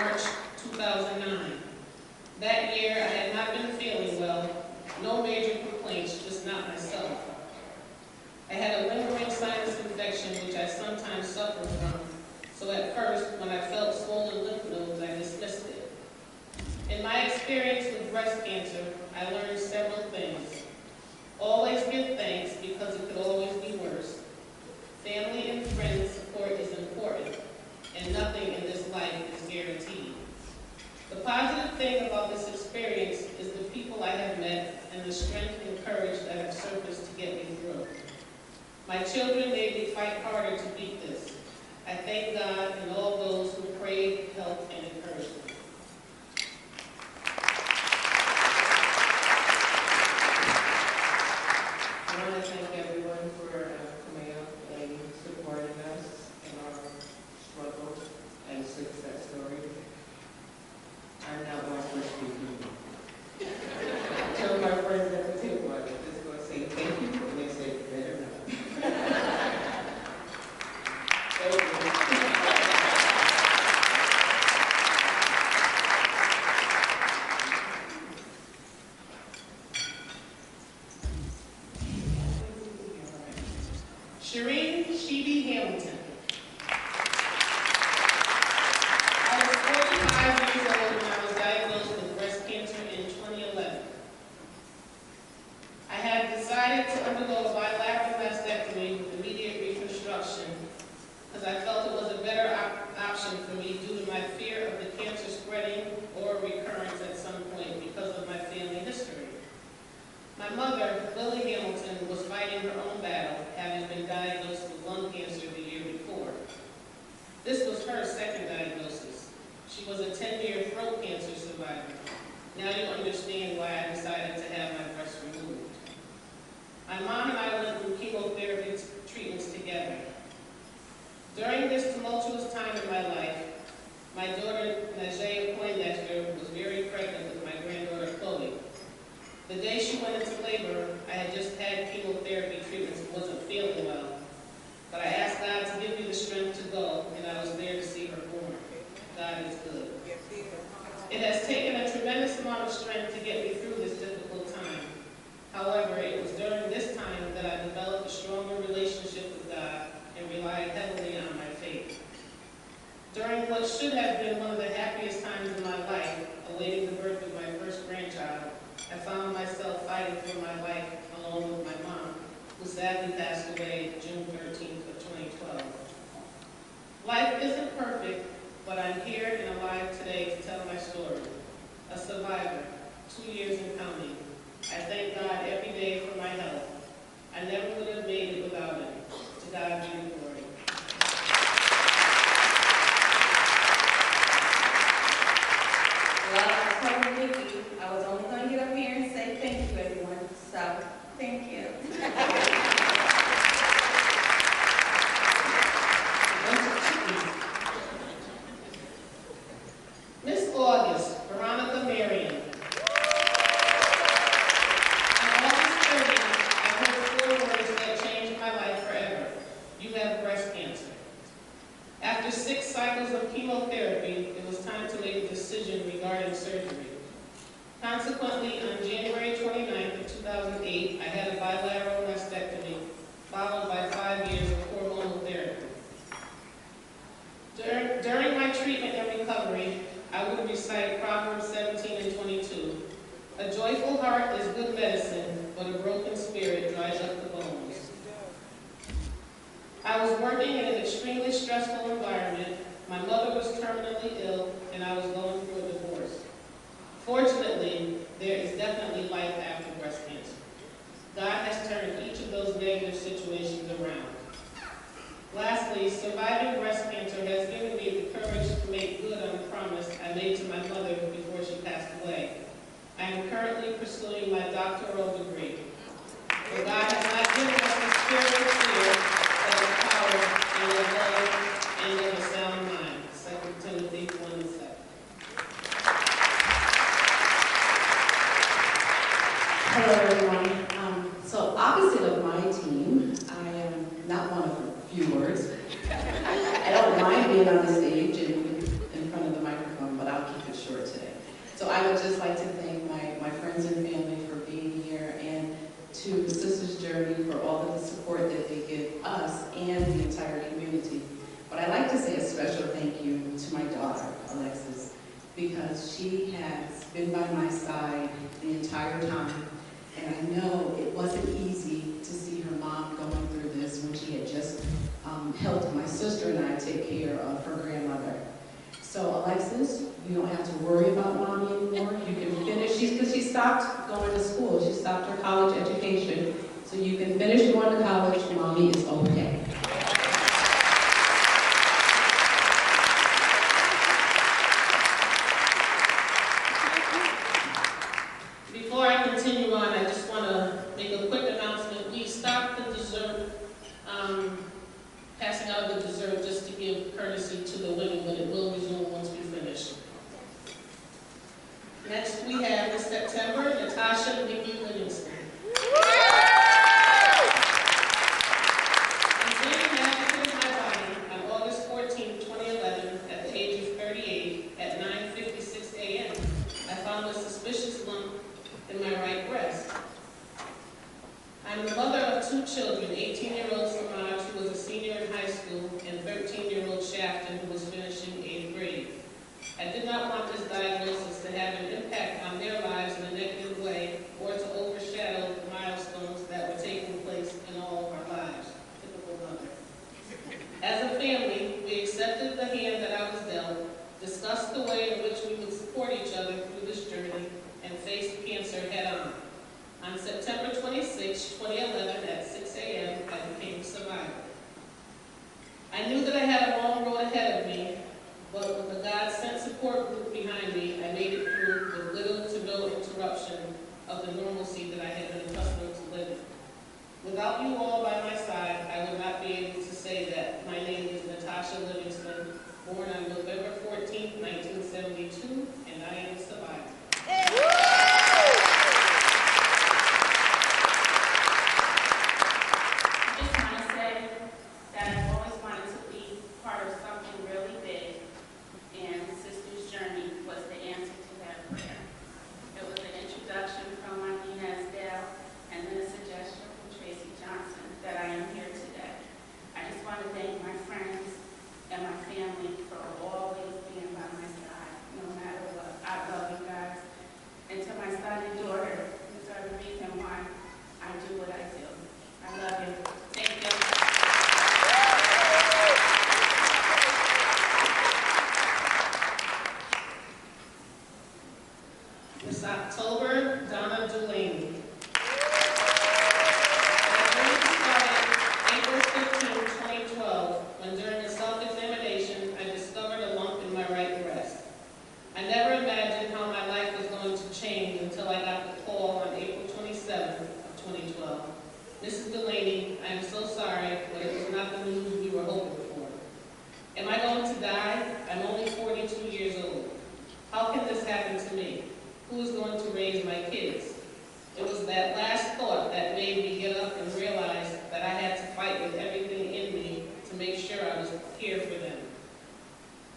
March 2009. That year, I had not been feeling well. No major complaints, just not myself. I had a lingering sinus infection, which I sometimes suffer from. So at first, when I felt swollen lymph nodes, I dismissed it. In my experience with breast cancer, I learned several things. Always give thanks because it could always be worse. Family and friends support is important, and nothing in this life is guaranteed. The positive thing about this experience is the people I have met and the strength and courage that have surfaced to get me through. My children made me fight harder to beat this. I thank God and all those who prayed, helped, and encouraged me. I want to thank everyone for coming out and supporting us in our struggle and success story. I'm not one for speaking. Tell my friends at the table, I'm just going to say thank you, and they say better not. Thank you. Shireen Sheeby Hamilton. I was 45 years old when I was diagnosed with breast cancer in 2011. I had decided to undergo a bilateral mastectomy with immediate reconstruction because I felt it was a better option for me due to my fear of the cancer spreading or recurrence at some point because of my family history. My mother, Lily Hamilton, was fighting her own battle, having been diagnosed with lung cancer the year before. This was her second diagnosis. She was a 10-year throat cancer survivor. Now you understand why I decided to have my breast removed. My mom and I went through chemotherapy treatments together. During this tumultuous time in my life, my daughter, Najee Poindexter, was very pregnant with my granddaughter, Chloe. The day she went into labor, I had just had chemotherapy treatments and wasn't feeling well. But I asked God to give me the strength to go, and I was there to see her born. God is good. It has taken a tremendous amount of strength to get me through this difficult time. However, it was during this time that I developed a stronger relationship with God and relied heavily on my faith. During what should have been one of the happiest times in my life, awaiting the birth of my first grandchild, I found myself fighting for my life along with my mom, who sadly passed away June 13th of 2012. Life isn't perfect, but I'm here and alive today to tell my story. A survivor, 2 years and counting. I thank God every day for my health. I never would have made it without him. To God be the glory. Well, I told Nikki I was only going to get up here and say thank you, everyone. So, thank you. Miss August, Veronica Marion. On August 30th, I heard 4 words that changed my life forever. You have breast cancer. After 6 cycles of chemotherapy, it was time to make a decision regarding surgery. Consequently, on January 29th of 2008, I had a bilateral mastectomy, followed by 5 years of hormonal therapy. During my treatment and recovery, I would recite Proverbs 17 and 22. A joyful heart is good medicine, but a broken spirit dries up the bones. I was working in an extremely stressful environment. My mother was terminally ill, and I was going through a divorce. Fortunately, there is definitely life after breast cancer. God has turned each of those negative situations around. Lastly, surviving breast cancer has given me the courage to make good on the promise I made to my mother before she passed away. I am currently pursuing my doctoral degree. For God has not given us the spirit of fear, but of power and of love and of a sound mind. 2 Timothy 1:7. Hello, everyone. So opposite of my team, I am not one of a few words. I don't mind being on the stage and in front of the microphone, because she has been by my side the entire time. And I know it wasn't easy to see her mom going through this when she had just helped my sister and I take care of her grandmother. So Alexis, you don't have to worry about mommy anymore. You can finish, because she stopped going to school. She stopped her college education. So you can finish going to college. Mommy is okay. Before I continue on, I just want to make a quick announcement. We stopped the dessert, passing out the dessert just to give courtesy to the women, but it will resume once we finish. Next we have this September, Natasha Nikki Livingston. Concerning an accident in my body on August 14, 2011, at the age of 38, at 9:56 a.m., I found a suspicious lump in my right breast. I'm the mother of two children, 18-year-old Samaj, who was a senior in high school, and 13-year-old Shafton, who was finishing 8th grade. I did not want this diagnosis to have an impact on their lives in a negative way or to overshadow the milestones that were taking place in all of our lives. Typical mother. As a family, we accepted the hand that I was dealt, discussed the way in which we would support each other through this journey, and faced cancer head-on. On September 26, 2011, at 6 a.m., I became a survivor. I knew that I had a long road ahead of me, but with a God-sent support group behind me, I made it through with little to no interruption of the normalcy that I had been accustomed to living. Without you all by my side, I would not be able to say that my name is Natasha Livingston, born on November 14, 1972, and I am a survivor. This October, Donna Delaney. April 15, 2012, when during a self-examination, I discovered a lump in my right breast. I never imagined how my life was going to change until I got the call on April 27th of 2012. Mrs. Delaney, I am so sorry, but it was not the news we were hoping for. Am I going to die? I'm only 42 years old. How can this happen to me? Who is going to raise my kids? It was that last thought that made me get up and realize that I had to fight with everything in me to make sure I was here for them.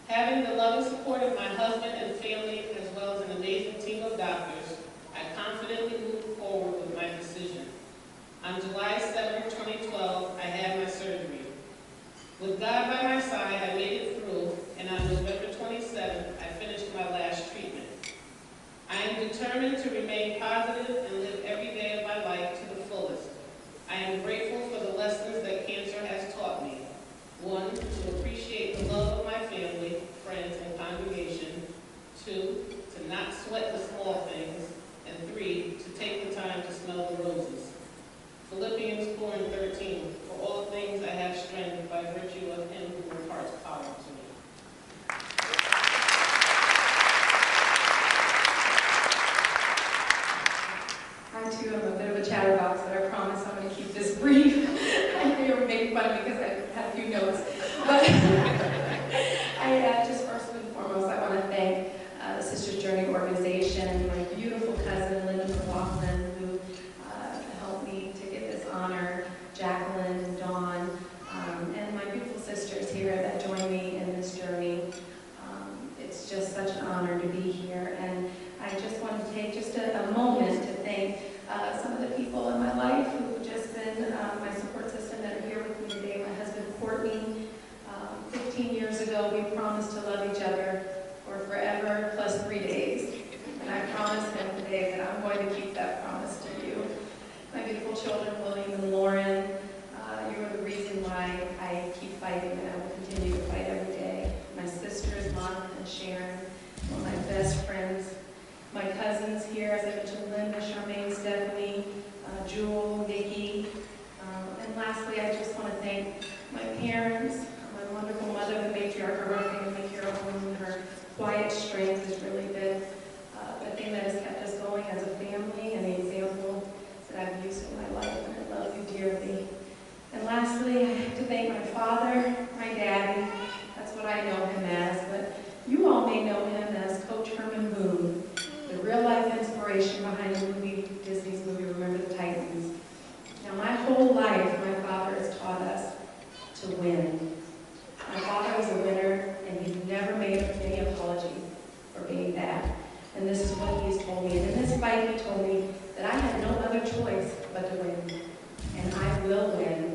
Having the loving support of my husband and family, as well as an amazing team of doctors, I confidently moved forward with my decision. On July 7, 2012, I had my surgery. With God by my side, I made it through, and on November 27th, I finished my last treatment. I am determined to remain positive and live every day of my life to the fullest. I am grateful for the lessons that cancer has taught me. 1, to appreciate the love of my family, friends, and congregation. 2, to not sweat the small things. And 3, to take the time to smell the roses. Philippians 4:13, for all things I have strength by virtue of him who imparts power to me. I too am a bit of a chatterbox, but I promise I'm going to keep this brief. I know you're making fun of me because I had a few notes. But I just first and foremost, I want to thank the Sisters Journey organization, my beautiful cousin, Linda McLaughlin, who helped me to get this honor, Jacqueline and Dawn, and my beautiful sisters here that join me in this journey. It's just such an honor to be here, and I just want to take just a moment to thank some of the people in my life who've just been my support system that are here with me today. My husband, Courtney. 15 years ago, we promised to love each other for forever, plus Sharon, one of my best friends, my cousins here, as I mentioned, Linda, Charmaine, Stephanie, Jewel, Nikki. And lastly, I just want to thank my parents, my wonderful mother, the matriarch of our family, Carol Bloom. Her quiet strength has really been the thing that has kept us going as a family and the example that I've used in my life, and I love you dearly. And lastly, I have to thank my father, my daddy. That's what I know him as, but you all may know him as Coach Herman Boone, the real-life inspiration behind the movie, Disney's movie, Remember the Titans. Now, my whole life, my father has taught us to win. My father was a winner, and he never made any apology for being that. And this is what he's told me. And in this fight, he told me that I had no other choice but to win. And I will win.